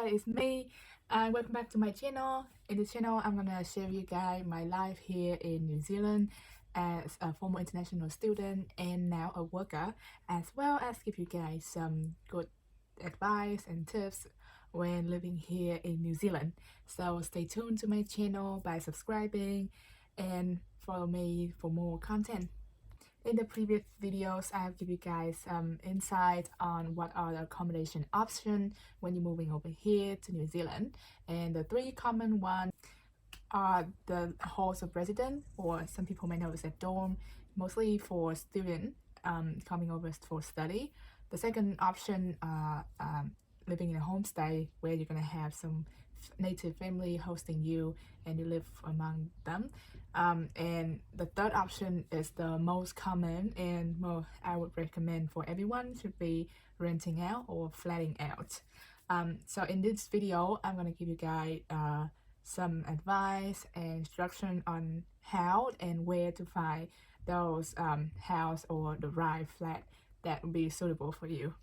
guys, it's me. Welcome back to my channel. In this channel, I'm gonna share with you guys my life here in New Zealand as a former international student and now a worker, as well as give you guys some good advice and tips when living here in New Zealand. So stay tuned to my channel by subscribing and follow me for more content. In the previous videos, I have given you guys some insight on what are the accommodation options when you're moving over here to New Zealand. And the three common ones are the halls of residence, or some people may know as a dorm, mostly for students coming over for study. The second option are living in a homestay, where you're going to have some native family hosting you and you live among them. And the third option is the most common and I would recommend for everyone to be renting out or flatting out. So in this video, I'm going to give you guys some advice and instruction on how and where to find those house or the right flat that will be suitable for you.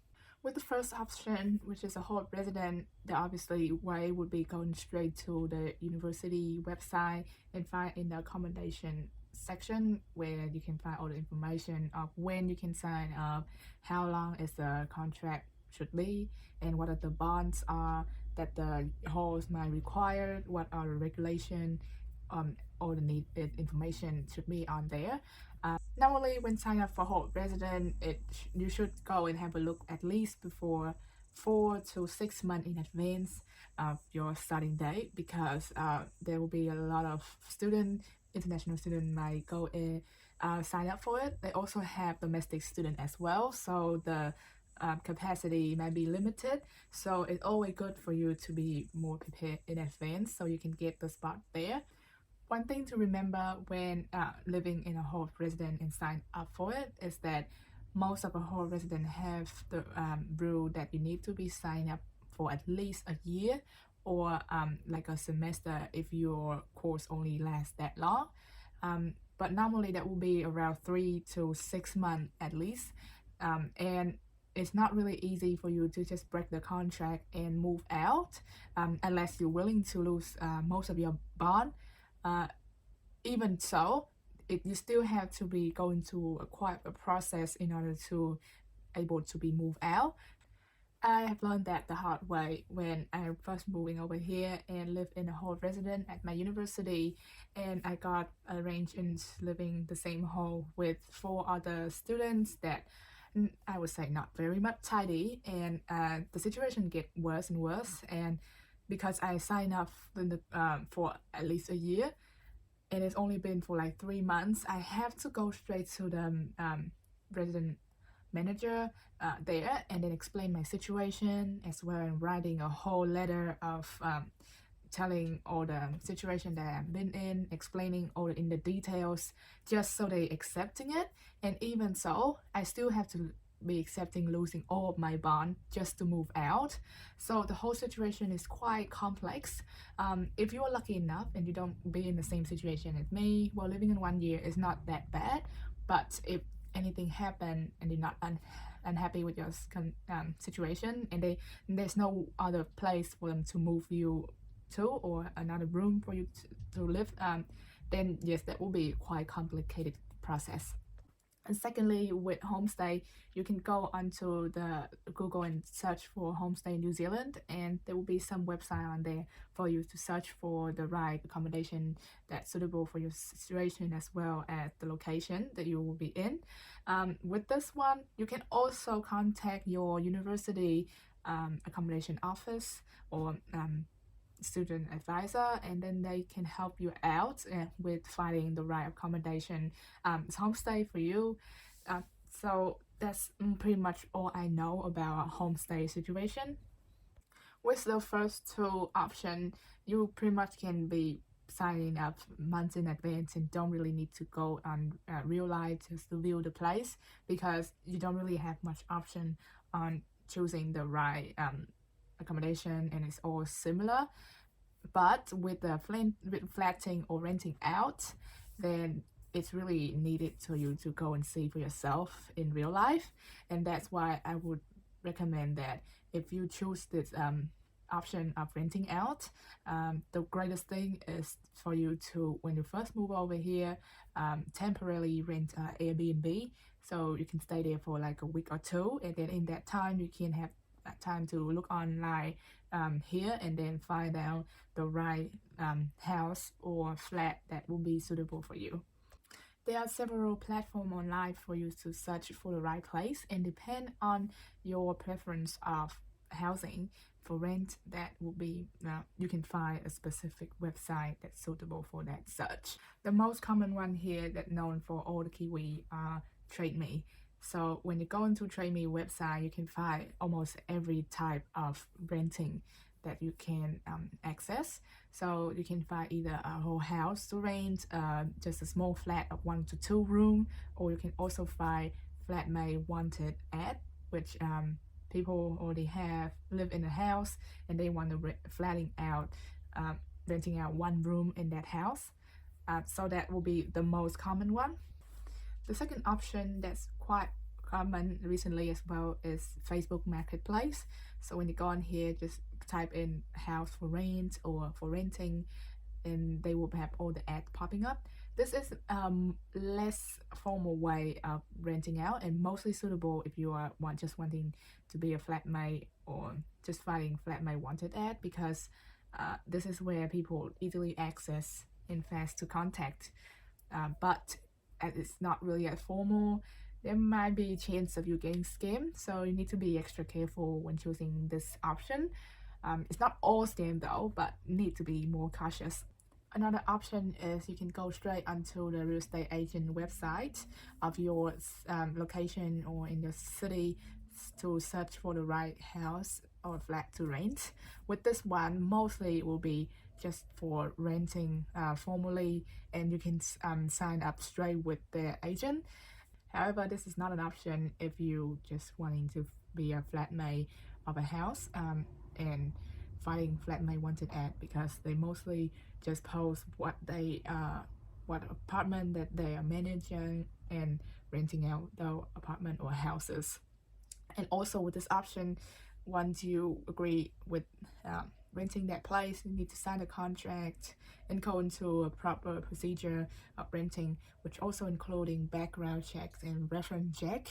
With the first option, which is a hall resident, the obviously way would be going straight to the university website and find in the accommodation section, where you can find all the information of when you can sign up, how long is the contract should be, and what are the bonds are that the halls might require, what are the regulations, all the needed information should be on there. Normally, when signing up for hall resident, you should go and have a look at least before 4 to 6 months in advance of your starting date, because there will be a lot of international students might go and sign up for it. They also have domestic students as well, so the capacity might be limited. So it's always good for you to be more prepared in advance so you can get the spot there. One thing to remember when living in a hall resident and sign up for it is that most of a hall resident have the rule that you need to be signed up for at least a year or like a semester if your course only lasts that long. But normally that will be around 3 to 6 months at least. And it's not really easy for you to just break the contract and move out unless you're willing to lose most of your bond. Even so, you still have to be going through quite a process in order to able to be moved out. I have learned that the hard way when I first moving over here and lived in a hall resident at my university, and I got arranged in living the same hall with 4 other students that I would say not very much tidy, and the situation get worse and worse. And because I signed up for at least a year, and it's only been for like 3 months, I have to go straight to the resident manager there and then explain my situation, as well as writing a whole letter of telling all the situation that I've been in, explaining all in the details, just so they accepting it. And even so, I still have to be accepting losing all of my bond just to move out. So the whole situation is quite complex. If you are lucky enough and you don't be in the same situation as me, well, living in 1 year is not that bad. But if anything happen and you're not unhappy with your situation, and there's no other place for them to move you to, or another room for you to live, then yes, that will be quite complicated process. And secondly, with homestay, you can go onto the Google and search for homestay New Zealand, and there will be some website on there for you to search for the right accommodation that's suitable for your situation, as well as the location that you will be in. With this one, you can also contact your university accommodation office or student advisor, and then they can help you out with finding the right accommodation homestay for you. So that's pretty much all I know about homestay situation. With the first 2 options, you pretty much can be signing up months in advance and don't really need to go on real life just to view the place, because you don't really have much option on choosing the right accommodation, and it's all similar. But with the flatting or renting out, then it's really needed for you to go and see for yourself in real life. And that's why I would recommend that if you choose this option of renting out. The greatest thing is for you to, when you first move over here, temporarily rent Airbnb, so you can stay there for like a week or two, and then in that time you can have time to look online here and then find out the right house or flat that will be suitable for you. There are several platforms online for you to search for the right place, and depend on your preference of housing for rent, that will be you can find a specific website that's suitable for that search. The most common one here that known for all the Kiwi are TradeMe. So when you go into TradeMe website, you can find almost every type of renting that you can access. So you can find either a whole house to rent, just a small flat of 1 to 2 room, or you can also find flatmate wanted ad, which people already live in a house and they want to flatting out, renting out 1 room in that house. So that will be the most common one. The second option that's quite common recently as well is Facebook Marketplace. So when you go on here, just type in house for rent or for renting, and they will have all the ads popping up. This is less formal way of renting out, and mostly suitable if you are just wanting to be a flatmate or just finding flatmate wanted ad, because this is where people easily access and fast to contact. But as it's not really as formal, there might be a chance of you getting scammed, so you need to be extra careful when choosing this option. It's not all scam though, but need to be more cautious. Another option is you can go straight onto the real estate agent website of your location or in the city to search for the right house or flat to rent. With this one, mostly it will be just for renting formally, and you can sign up straight with the agent. However, this is not an option if you just wanting to be a flatmate of a house and finding flatmate wanted ad, because they mostly just post what apartment that they are managing and renting out the apartment or houses. And also with this option, once you agree with renting that place, you need to sign a contract and go into a proper procedure of renting, which also including background checks and reference check.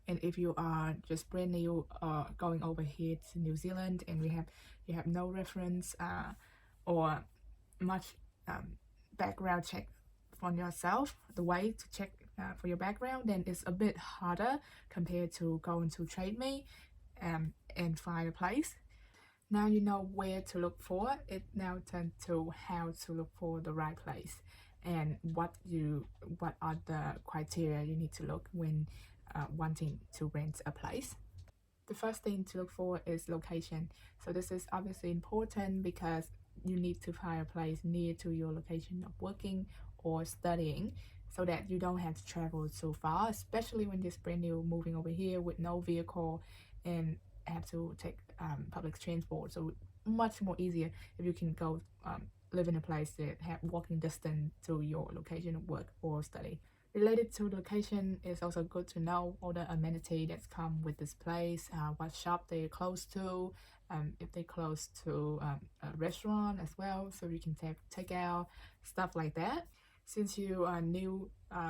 And if you are just brand new going over here to New Zealand and you have no reference or much background check on yourself, the way to check for your background, then it's a bit harder compared to going to TradeMe and find a place. Now you know where to look for. It now turns to how to look for the right place, and what are the criteria you need to look when wanting to rent a place. The first thing to look for is location. So this is obviously important because you need to find a place near to your location of working or studying, so that you don't have to travel so far, especially when you're brand new moving over here with no vehicle and have to take public transport. So much more easier if you can go live in a place that have walking distance to your location of work or study. Related to location, it's also good to know all the amenity that's come with this place, what shop they're close to, if they're close to a restaurant as well, so you can take takeout, stuff like that. Since you are new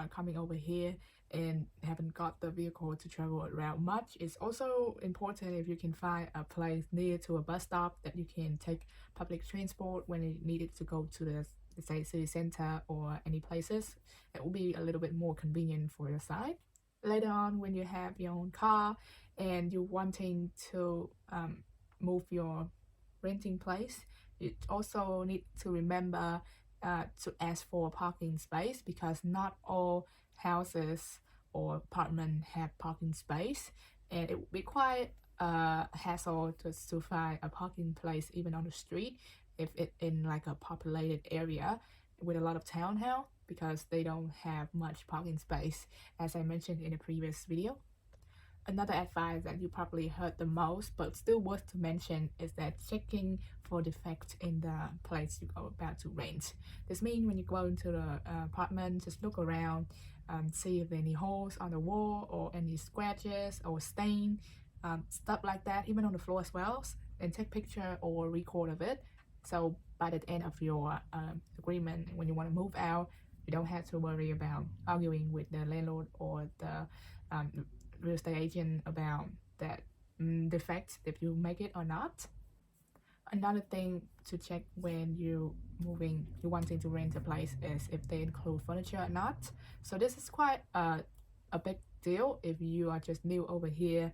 coming over here and haven't got the vehicle to travel around much, it's also important if you can find a place near to a bus stop that you can take public transport when you needed to go to the, say, city center or any places. It will be a little bit more convenient for your side. Later on, when you have your own car and you're wanting to move your renting place, you also need to remember to ask for a parking space, because not all houses or apartment have parking space, and it would be quite a hassle just to find a parking place even on the street if it in like a populated area with a lot of townhouse, because they don't have much parking space, as I mentioned in a previous video. Another advice that you probably heard the most, but still worth to mention, is that checking for defects in the place you are about to rent. This means when you go into the apartment, just look around, see if there are any holes on the wall or any scratches or stain stuff like that, even on the floor as well, and take picture or record of it. So by the end of your agreement, when you want to move out, you don't have to worry about arguing with the landlord or the real estate agent about that defect, if you make it or not. Another thing to check when you wanting to rent a place is if they include furniture or not. So this is quite a big deal if you are just new over here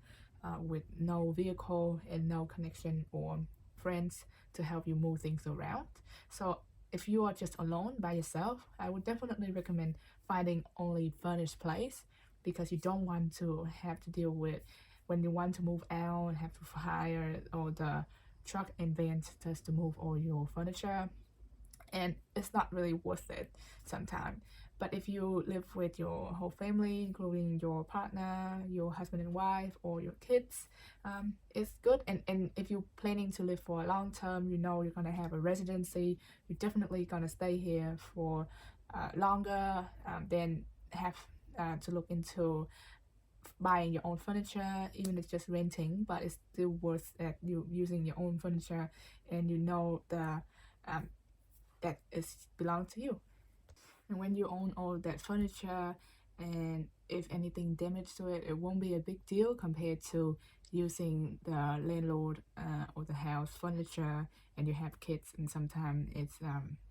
with no vehicle and no connection or friends to help you move things around. So if you are just alone by yourself, I would definitely recommend finding only furnished place, because you don't want to have to deal with when you want to move out and have to hire all the truck and vans just to move all your furniture, and it's not really worth it sometimes. But if you live with your whole family, including your partner, your husband and wife, or your kids, it's good. And if you're planning to live for a long term, you know you're gonna have a residency, you're definitely gonna stay here for longer, then have to look into buying your own furniture, even if it's just renting, but it's still worth that you using your own furniture, and you know the that is belong to you. And when you own all that furniture, and if anything damage to it, it won't be a big deal compared to using the landlord or the house furniture, and you have kids, and sometimes it's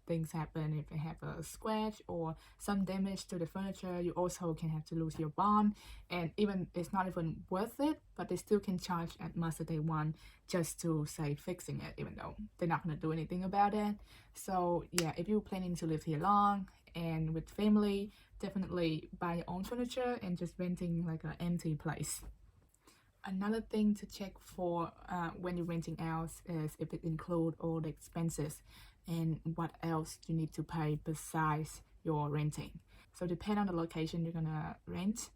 things happen. If you have a scratch or some damage to the furniture, you also can have to lose your bond, and even it's not even worth it, but they still can charge as much as they want just to say fixing it, even though they're not going to do anything about it. So yeah, if you're planning to live here long and with family, definitely buy your own furniture and just renting like an empty place. Another thing to check for when you're renting out is if it includes all the expenses and what else you need to pay besides your renting. So depending on the location you're gonna rent,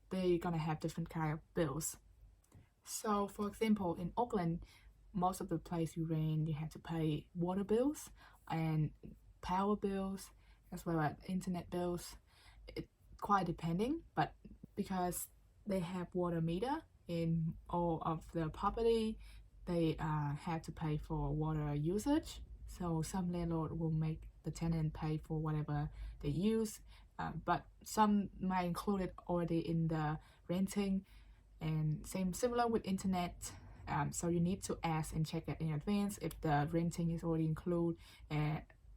they're gonna have different kind of bills. So for example, in Auckland, most of the place you rent, you have to pay water bills and power bills, as well as internet bills. It quite depending, but because they have water meter in all of the property, they have to pay for water usage. So some landlord will make the tenant pay for whatever they use, but some might include it already in the renting. And similar with internet. So you need to ask and check it in advance if the renting is already include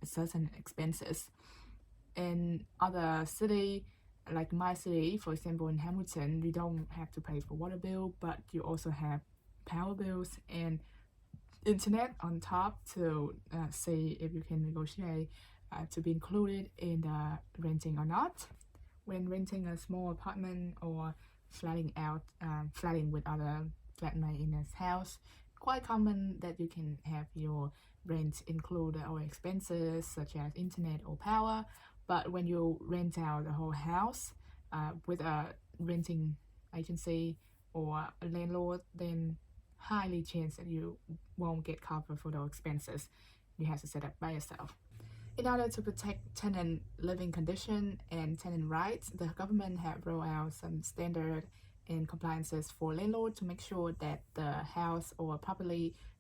certain expenses. In other city, like my city, for example, in Hamilton, you don't have to pay for water bill, but you also have power bills and internet on top to see if you can negotiate to be included in the renting or not. When renting a small apartment or flatting with other flatmate in this house, quite common that you can have your rent include all expenses such as internet or power. But when you rent out the whole house with a renting agency or a landlord, then highly chance that you won't get covered for those expenses. You have to set up by yourself. In order to protect tenant living condition and tenant rights, the government have rolled out some standard and compliances for landlord to make sure that the house or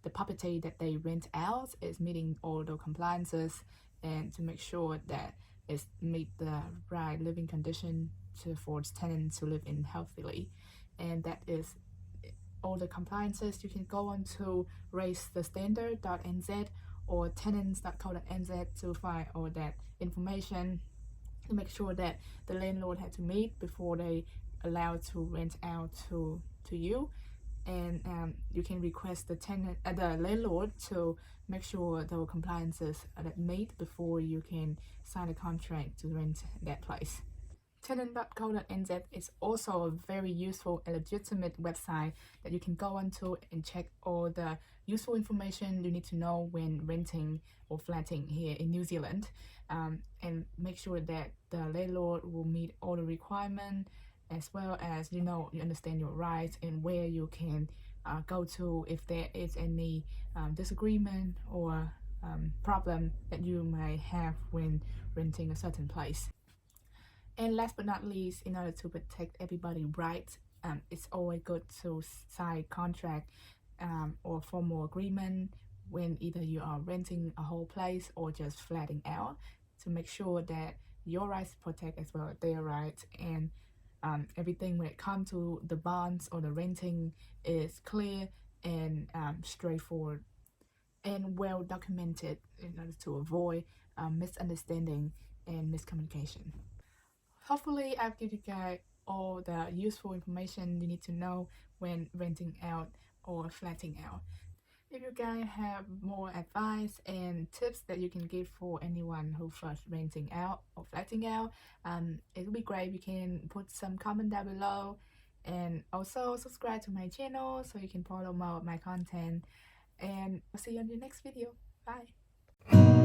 the property that they rent out is meeting all the compliances, and to make sure that it meet the right living condition for tenants to live in healthily. And that is all the compliances. You can go on to raisethestandard.nz or tenants.co.nz to find all that information to make sure that the landlord had to meet before they allow to rent out to you. And you can request the landlord to make sure the compliances are meet before you can sign a contract to rent that place. Tenant.co.nz is also a very useful and legitimate website that you can go onto and check all the useful information you need to know when renting or flatting here in New Zealand, and make sure that the landlord will meet all the requirements, as well as you understand your rights and where you can go to if there is any disagreement or problem that you may have when renting a certain place. And last but not least, in order to protect everybody's rights it's always good to sign contract or formal agreement when either you are renting a whole place or just flatting out, to make sure that your rights protect as well as their rights, and everything when it comes to the bonds or the renting is clear and straightforward and well documented in order to avoid misunderstanding and miscommunication. Hopefully, I've given you guys all the useful information you need to know when renting out or flatting out. If you guys have more advice and tips that you can give for anyone who first renting out or flatting out, it would be great if you can put some comment down below, and also subscribe to my channel so you can follow more of my content. And I'll see you on the next video. Bye.